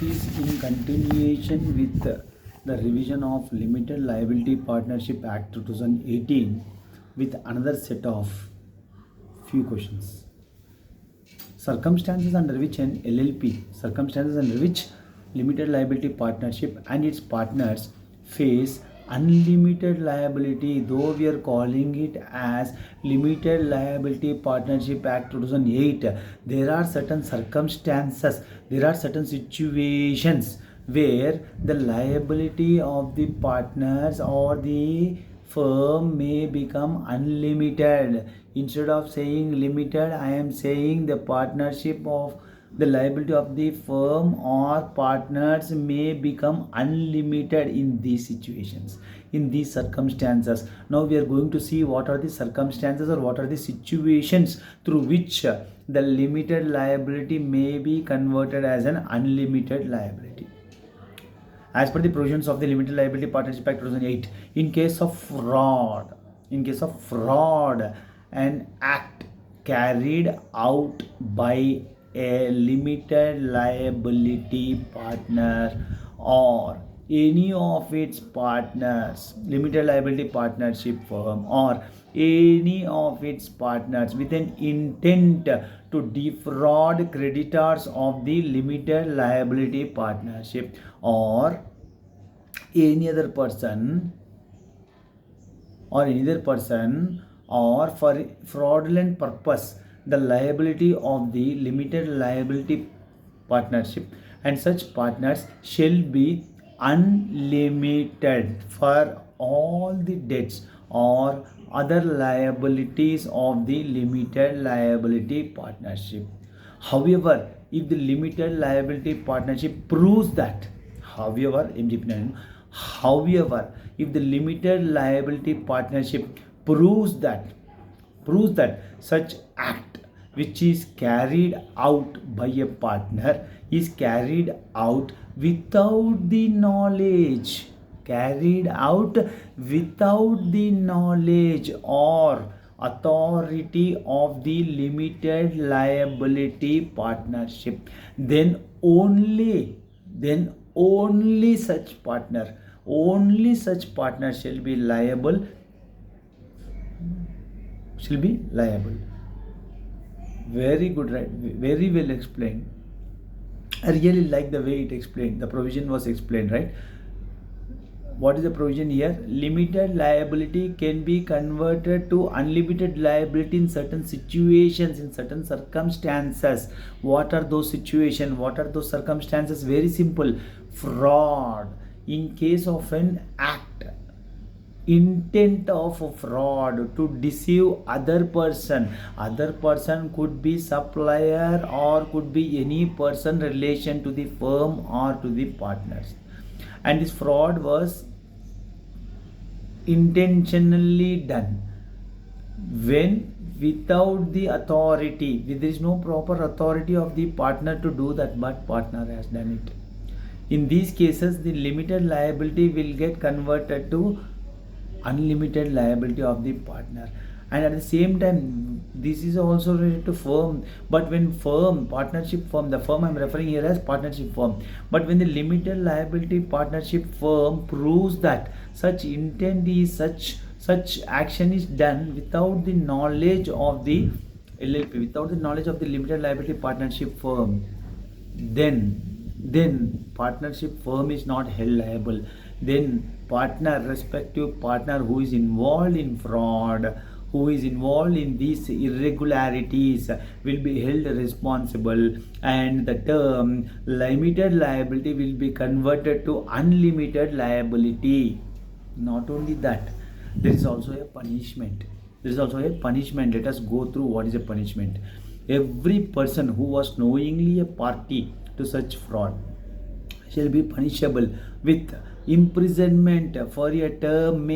This is in continuation with the revision of Limited Liability Partnership Act 2018 with another set of few questions. Circumstances under which limited liability partnership and its partners face unlimited liability, though we are calling it as Limited Liability Partnership Act 2008. There are certain circumstances, there are certain situations where the liability of the partners or the firm may become unlimited. Instead of saying limited, I am saying the partnership of the liability of the firm or partners may become unlimited in these situations, in these circumstances. Now we are going to see what are the circumstances or what are the situations through which the limited liability may be converted as an unlimited liability. As per the provisions of the Limited Liability Partnership Act 2008, in case of fraud, an act carried out by a limited liability partner or any of its partners, limited liability partnership firm or any of its partners with an intent to defraud creditors of the limited liability partnership or any other person or for fraudulent purpose the liability of the limited liability partnership and such partners shall be unlimited for all the debts or other liabilities of the limited liability partnership. However, if the limited liability partnership proves that, however, if the limited liability partnership proves that such act which is carried out by a partner is carried out without the knowledge or authority of the limited liability partnership, then only such partner shall be liable. Very good, right? Very well explained. I really like the way it explained. The provision was explained, right? What is the provision here? Limited liability can be converted to unlimited liability in certain situations, in certain circumstances. What are those situations? What are those circumstances? Very simple. Fraud. In case of an act, intent of fraud to deceive other person could be supplier or could be any person relation to the firm or to the partners, and this fraud was intentionally done when without the authority, there is no proper authority of the partner to do that, but partner has done it. In these cases, the limited liability will get converted to unlimited liability of the partner, and at the same time this is also related to firm. But when partnership firm, the firm I'm referring here as partnership firm, but when the limited liability partnership firm proves that such intent is such action is done without the knowledge of the LLP, without the knowledge of the limited liability partnership firm, then partnership firm is not held liable. Then respective partner who is involved in fraud, who is involved in these irregularities will be held responsible, and the term limited liability will be converted to unlimited liability. Not only that, there is also a punishment. Let us go through what is a punishment. Every person who was knowingly a party to such fraud shall be punishable with imprisonment for a term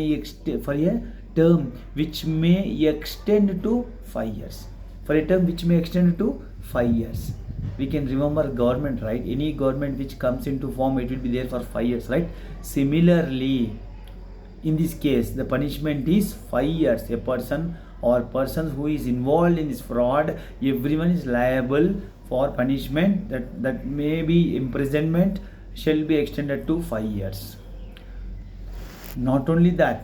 which may extend to 5 years. We can remember government, right? Any government which comes into form, it will be there for 5 years, right? Similarly, in this case, the punishment is 5 years. A person or persons who is involved in this fraud, everyone is liable for punishment that may be imprisonment shall be extended to 5 years. Not only that,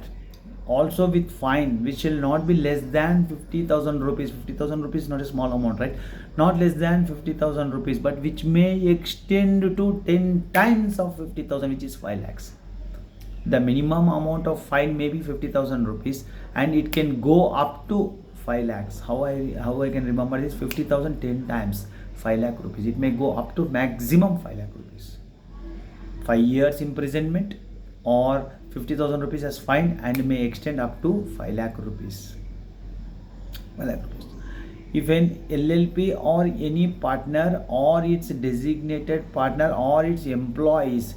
also with fine which shall not be less than 50,000 rupees. 50,000 rupees is not a small amount, right? Not less than 50,000 rupees, but which may extend to 10 times of 50,000, which is 5 lakhs. The minimum amount of fine may be 50,000 rupees and it can go up to 5 lakhs. How I can remember this? 50,000 10 times 5 lakh rupees. It may go up to maximum 5 lakh rupees. 5 years imprisonment or 50,000 rupees as fine and may extend up to 5 lakh rupees. 5 lakh rupees. If an LLP or any partner or its designated partner or its employees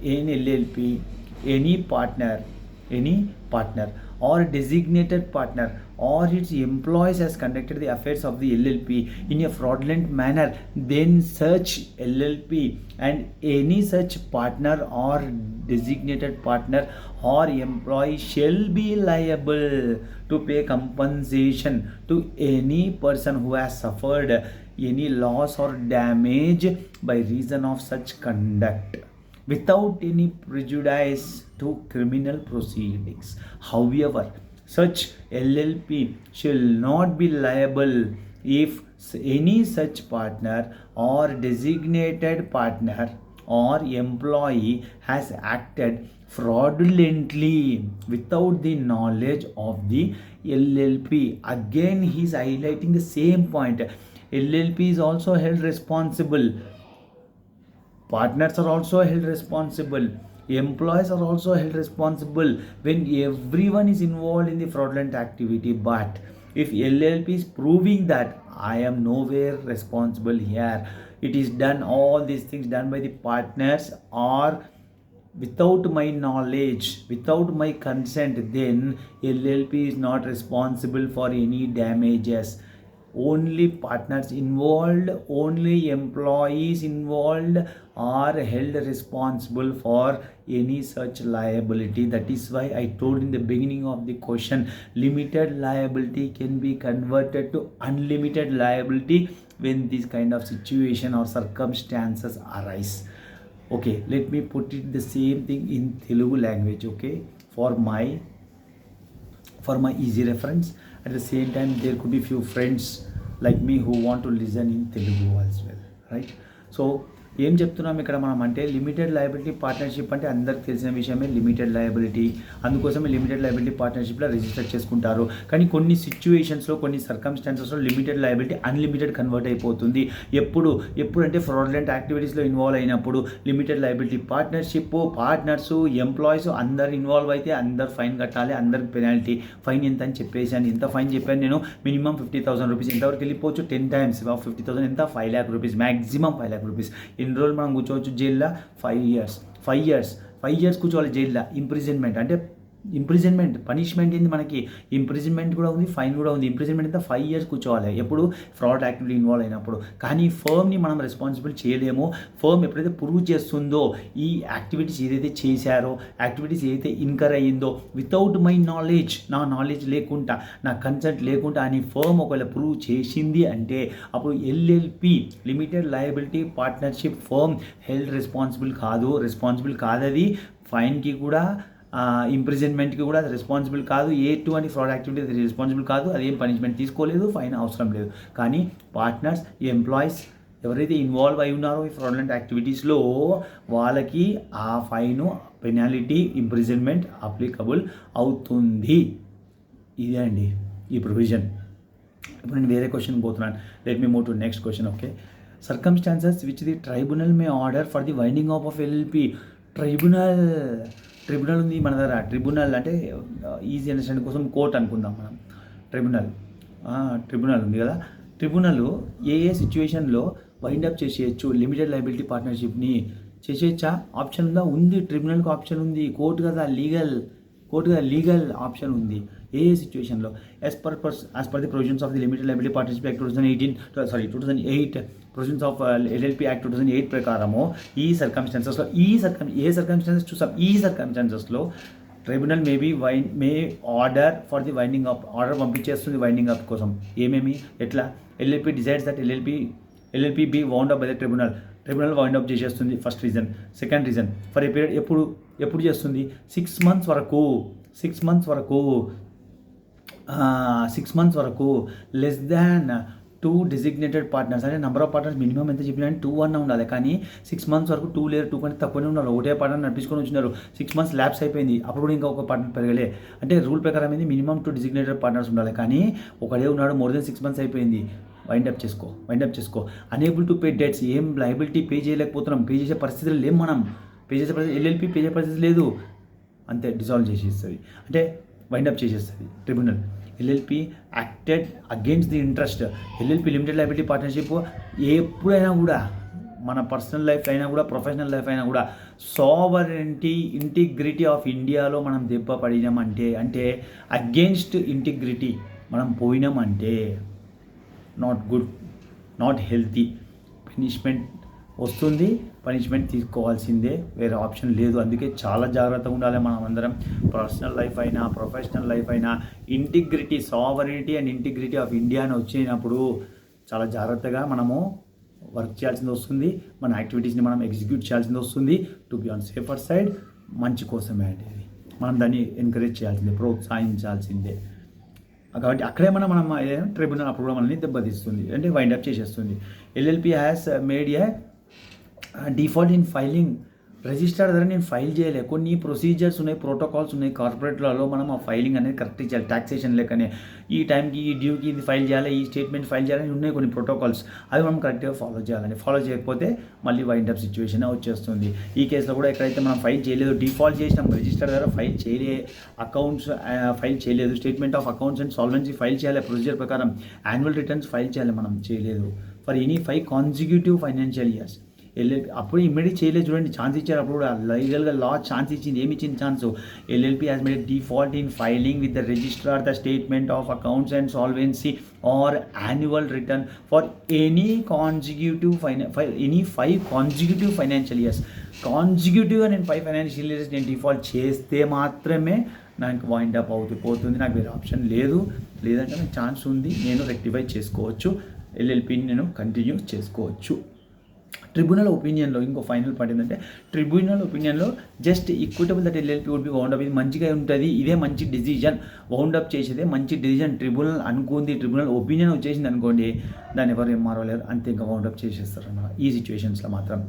in LLP, any partner or designated partner or its employees has conducted the affairs of the LLP in a fraudulent manner, then such LLP and any such partner or designated partner or employee shall be liable to pay compensation to any person who has suffered any loss or damage by reason of such conduct, without any prejudice to criminal proceedings. However, such LLP shall not be liable if any such partner or designated partner or employee has acted fraudulently without the knowledge of the LLP. Again, he is highlighting the same point. LLP is also held responsible. Partners are also held responsible. Employees are also held responsible when everyone is involved in the fraudulent activity. But if LLP is proving that I am nowhere responsible here, it is done, all these things done by the partners or without my knowledge, without my consent, then LLP is not responsible for any damages. Only partners involved, only employees involved are held responsible for any such liability. That is why I told in the beginning of the question, limited liability can be converted to unlimited liability when this kind of situation or circumstances arise. Okay, let me put it the same thing in Telugu language, okay, for my easy reference. At the same time, there could be few friends like me who want to listen in Telugu as well, right? So ఏం చెప్తున్నాం ఇక్కడ మనం అంటే limited liability partnership అంటే అందరికి తెలిసిన విషయమే. Limited liability, అందుకోసమే లిమిటెడ్ లయబిలిటీ పార్ట్నర్షిప్లో రిజిస్టర్ చేసుకుంటారు. కానీ కొన్ని సిచ్యువేషన్స్లో, కొన్ని సర్కమ్స్టాన్సెస్లో లిమిటెడ్ లయబిలిటీ అన్లిమిటెడ్ కన్వర్ట్ అయిపోతుంది. ఎప్పుడంటే ఫ్రాడ్లెంట్ యాక్టివిటీస్లో ఇన్వాల్వ్ అయినప్పుడు limited liability partnership, partners, employees అందరు ఇన్వాల్వ్ అయితే అందరు ఫైన్ కట్టాలి. అందరికి పెనాల్టీ. ఫైన్ ఎంత అని చెప్పేసాను. ఎంత ఫైన్ చెప్పాను నేను? Minimum 50,000 rupees. ఎంతవరకు వెళ్ళిపోవచ్చు? 10 times ఆఫ్ 50,000 ఎంత? 5 lakh rupees. Maximum 5 lakh rupees. ఎన్ని రోజులు మనం కూర్చోవచ్చు జైల్లో? 5 years కూర్చోవాలి జైల్లో. ఇంప్రిజన్మెంట్ అంటే ఇంప్రిజన్మెంట్ పనిష్మెంట్ ఏంది మనకి? ఇంప్రిజన్మెంట్ కూడా ఉంది, ఫైన్ కూడా ఉంది. ఇంప్రిజన్మెంట్ అంతా 5 years కూర్చోవాలి. ఎప్పుడు? ఫ్రాడ్ యాక్టివిటీ ఇన్వాల్వ్ అయినప్పుడు. కానీ ఫర్మ్ని మనం రెస్పాన్సిబుల్ చేయలేము. ఫర్మ్ ఎప్పుడైతే ప్రూవ్ చేస్తుందో ఈ యాక్టివిటీస్ ఏదైతే చేశారో, యాక్టివిటీస్ ఏదైతే ఇన్కర్ అయ్యిందో వితౌట్ మై నాలెడ్జ్, నా నాలెడ్జ్ లేకుండా, నా కన్సెంట్ లేకుండా అని ఫర్మ్ ఒకవేళ ప్రూవ్ చేసింది అంటే అప్పుడు LLP, limited liability partnership firm held responsible కాదు. అది ఫైన్కి కూడా, ఇంప్రిజన్మెంట్కి కూడా అది రెస్పాన్సిబుల్ కాదు. ఎటువంటి ఫ్రాడ్ యాక్టివిటీ అది రెస్పాన్సిబుల్ కాదు. అదేం పనిష్మెంట్ తీసుకోలేదు, ఫైన్ అవసరం లేదు. కానీ పార్ట్నర్స్, ఎంప్లాయీస్ ఎవరైతే ఇన్వాల్వ్ అయి ఉన్నారో ఈ ఫ్రాడ్లెంట్ యాక్టివిటీస్లో వాళ్ళకి ఆ ఫైను, పెనాలిటీ, ఇంప్రిజన్మెంట్ అప్లికబుల్ అవుతుంది. ఇదే అండి ఈ ప్రొవిజన్. ఇప్పుడు నేను వేరే క్వశ్చన్ పోతున్నాను. Let me move to next question. Okay, circumstances which the tribunal may order for the winding of LLP. Tribunal ఉంది మన దగ్గర. ట్రిబ్యునల్ అంటే ఈజీ అండర్స్టాండింగ్ కోసం కోర్ట్ అనుకుందాం మనం. ట్రిబ్యునల్ ఉంది కదా. ట్రిబ్యునల్ ఏ సిచ్యువేషన్లో వైండప్ చేసేయచ్చు లిమిటెడ్ లయబిలిటీ పార్ట్నర్షిప్ని? చేసేయచ్చా? ఆప్షన్ ఉందా? ఉంది. ట్రిబ్యునల్కి ఆప్షన్ ఉంది. కోర్టు కదా లీగల్ ఆప్షన్ ఉంది. ఏ సిచ్యువేషన్లో? As per the provisions of the limited liability partnership act 2008 provisions of LLP act 2008 ప్రకారము ఈ సర్కమ్స్టాన్సెస్లో చూసాం. ఈ సర్కమ్స్టాన్సెస్లో tribunal may order for the winding up, order పంపించేస్తుంది వైండింగ్ అప్ కోసం. ఏమేమి? ఎట్లా? LLP decides that LLP LLP be wound up by the tribunal. Tribunal wind up చేసేస్తుంది. First reason. Second reason, for a period ఎప్పుడు చేస్తుంది? 6 months వరకు 6 months వరకు less than 2 designated partners. అంటే నెంబర్ ఆఫ్ పార్ట్నర్స్ మినిమం ఎంత చెప్పినా 2 అన్న ఉండాలి. కానీ 6 months వరకు 2 లేరు, 2 కంటే తక్కువనే ఉన్నారు. ఒకటే పార్ట్నర్ నడిపించుకొని వచ్చినారు. 6 months ల్యాప్స్ అయిపోయింది, అప్పుడు కూడా ఇంకా ఒక పార్ట్నర్ పెరగలే. అంటే రూల్ ప్రకారం ఏంది, మినిమం 2 designated partners ఉండాలి. కానీ ఒకడే ఉన్నాడు, మోర్ దెన్ 6 months అయిపోయింది. వైండ్ అప్ చేసుకో. అనేబుల్ టు పే డెట్స్, ఏం లయబిలిటీ పే చేయలేకపోతున్నాం, పే చేసే పరిస్థితులు లేం మనం. LLP పే చేసే పరిస్థితి లేదు, అంతే డిజాల్వ్ చేసేస్తుంది. అంటే వైండ్ అప్ చేసేస్తుంది tribunal. LLP acted against the interest. LLP limited liability partnership ఎప్పుడైనా కూడా, మన పర్సనల్ లైఫ్ అయినా కూడా, ప్రొఫెషనల్ లైఫ్ అయినా కూడా, సావరెంటీ ఇంటిగ్రిటీ ఆఫ్ ఇండియాలో మనం దెబ్బ పడినామంటే, అంటే అగేన్స్ట్ ఇంటిగ్రిటీ మనం పోయినామంటే not good, not healthy. Punishment వస్తుంది, పనిష్మెంట్ తీసుకోవాల్సిందే, వేరే ఆప్షన్ లేదు. అందుకే చాలా జాగ్రత్తగా ఉండాలి మనం అందరం. పర్సనల్ లైఫ్ అయినా, ప్రొఫెషనల్ లైఫ్ అయినా, integrity, sovereignty and integrity of India అని వచ్చినప్పుడు చాలా జాగ్రత్తగా మనము వర్క్ చేయాల్సింది వస్తుంది. మన యాక్టివిటీస్ని మనం ఎగ్జిక్యూట్ చేయాల్సింది వస్తుంది. To be on safer side, మంచి కోసమే అంటే మనం దాన్ని ఎంకరేజ్ చేయాల్సిందే, ప్రోత్సహించాల్సిందే. కాబట్టి అక్కడే మనం ట్రిబ్యునల్ అప్పుడు కూడా మనల్ని దెబ్బతీస్తుంది, అంటే వైండ్ అప్ చేసేస్తుంది. LLP has made A default in filing. Register ద్వారా నేను ఫైల్ చేయలే, కొన్ని ప్రొసీజర్స్ ఉన్నాయి, ప్రోటోకాల్స్ ఉన్నాయి కార్పొరేట్లలో. మనం ఆ ఫైలింగ్ అనేది కరెక్ట్ చేయాలి. ట్యాక్సేషన్ లెక్కనే ఈ టైంకి ఈ డ్యూకి ఇది ఫైల్ చేయాలి, ఈ స్టేట్మెంట్ ఫైల్ చేయాలని ఉన్నాయి కొన్ని ప్రోటోకాల్స్. అవి మనం కరెక్ట్గా ఫాలో చేయాలని. ఫాలో చేయకపోతే మళ్ళీ వైండ్ అప్ సిచ్యువేషన్ వచ్చేస్తుంది. ఈ కేసులో కూడా ఎక్కడైతే మనం ఫైల్ చేయలేదు, డిఫాల్ట్ చేసినాం, రిజిస్టర్ ద్వారా ఫైల్ అకౌంట్స్ ఫైల్ చేయలేదు, statement of accounts and solvency file చేయాలి ప్రొసీజర్ ప్రకారం, యాన్యువల్ రిటర్న్స్ ఫైల్ చేయాలి, మనం చేయలేదు. For any 5 consecutive financial years. LLP అప్పుడు ఇమ్మీడియట్ చేయలేదు, చూడండి, ఛాన్స్ ఇచ్చారు. అప్పుడు కూడా లీగల్గా లా ఛాన్స్ ఇచ్చింది. ఏమి ఇచ్చింది chance? LLP has made default in filing with the registrar the statement of accounts and solvency or annual return for any consecutive 5 consecutive financial years. కాన్సిక్యూటివ్గా నేను 5 financial years నేను డిఫాల్ట్ చేస్తే మాత్రమే నాకు వైండ్ అప్ పోతుంది. నాకు వేరే ఆప్షన్ లేదంటే నాకు ఛాన్స్ ఉంది, నేను రెక్టిఫై చేసుకోవచ్చు, LLPని నేను కంటిన్యూ చేసుకోవచ్చు. ట్రిబ్యునల్ ఒపీనియన్లో ఇంకో ఫైనల్ పార్ట్ ఏంటంటే, ట్రిబ్యునల్ ఒపీనియన్లో just equitable that LLP would be wound up. ఇది మంచిగా ఉంటుంది, ఇదే మంచి డిసిజన్, వౌండ్ అప్ చేసేదే మంచి డిసిజన్. ట్రిబ్యునల్ అనుకుంది, ట్రిబ్యునల్ ఒపీనియన్ వచ్చేసింది అనుకోండి, దాన్ని ఎవరు ఏం మారలేరు, అంతే ఇంకా వౌండ్ అప్ చేసేస్తారు అన్నమాట ఈ సిచ్యువేషన్స్లో మాత్రం.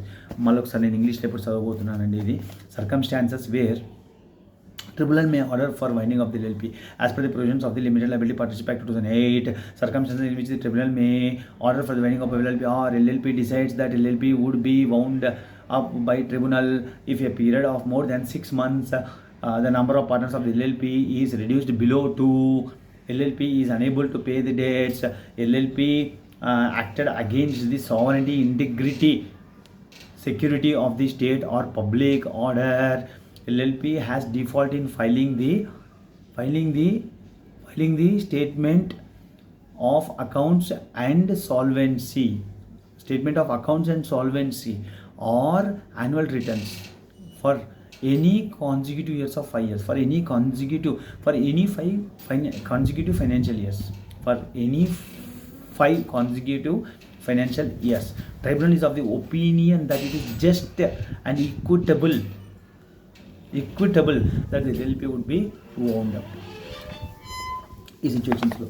మళ్ళీ ఒకసారి నేను ఇంగ్లీష్లో ఎప్పుడు చదవబోతున్నానండి. ఇది circumstances where Tribunal may order for winding of the LLP as per the provisions of the Limited Liability Partnership Act 2008. Circumstances in which the tribunal may order for the winding of LLP, or LLP decides that LLP would be wound up by tribunal if a period of more than 6 months the number of partners of the LLP is reduced below 2, LLP is unable to pay the debts, LLP acted against the sovereignty, integrity, security of the state or public order, LLP has default in filing the statement of accounts and solvency, or annual returns for any consecutive years of 5 years, for any consecutive financial years, for any 5 consecutive financial years. Tribunal is of the opinion that it is just and equitable that the LLP would be wound up. ఈ సిచ్యువేషన్స్లో